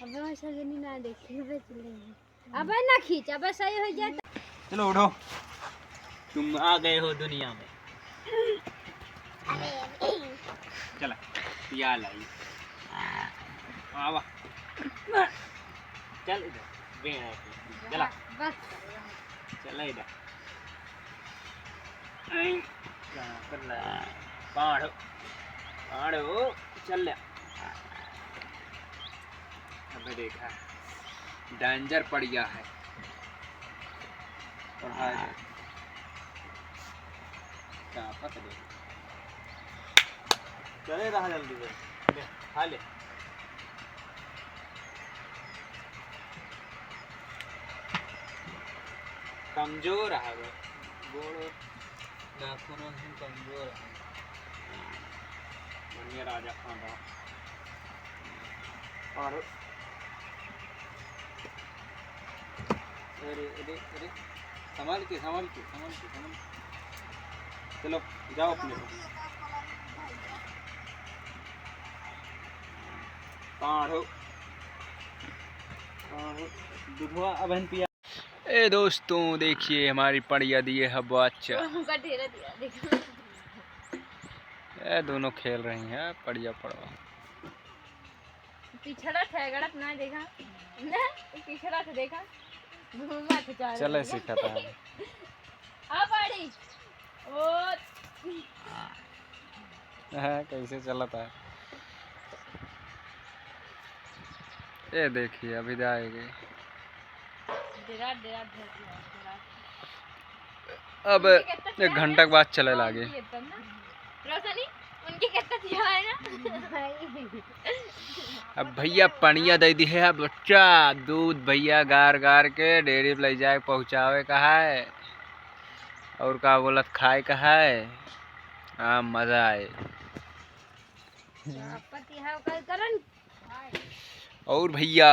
अबे सगनी ना देखी बे चलेंगे। अबे ना खींच, अबे सही हो जाए। चलो उठो, तुम आ गए हो दुनिया में। चला पिया लाई आवा, चल इधर बेड़ा चला, बस चला इधर पाड़ो पाड़ो चल ले। अबे देखा डेंजर पड़ गया है और हाय क्या पता नहीं चले रहा जल्दी से ले खा ले। कमजोर है वो गोड़ नाखूनों से कमजोर है। बढ़िया राजा खाना और अरे अरे अरे संभाल के संभाल के संभाल के संभाल। चलो जाओ अपने पाड़ो दूधवा अबहन पिया। ए दोस्तों देखिए हमारी पड़िया दिए है बच्चा। ये दोनों खेल रही हैं पड़िया पड़वा। पिछड़ा थे गड़त ना देखा ना, पिछड़ा से देखा घूमा थे चार चले सिखाता है। आ पाड़ी ओ कैसे चलता है ये देखिए अभी जाएगी। अब एक घंटा के बाद चले लागे। अब भैया पनिया दे दी है बच्चा दूध भैया गार गार के डेयरी पे ले जाए पहुँचावे का है और का बोलत खाए का है। हाँ मजा आए। और भैया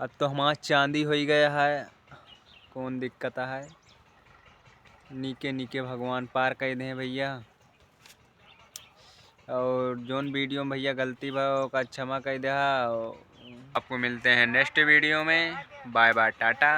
अब तो हमारा चांदी हो ही गया है, कौन दिक्कत है। नीके नीके भगवान पार कर दें भैया। और जोन वीडियो में भैया गलती भा का क्षमा कर दे। आपको मिलते हैं नेक्स्ट वीडियो में। Bye bye Tata.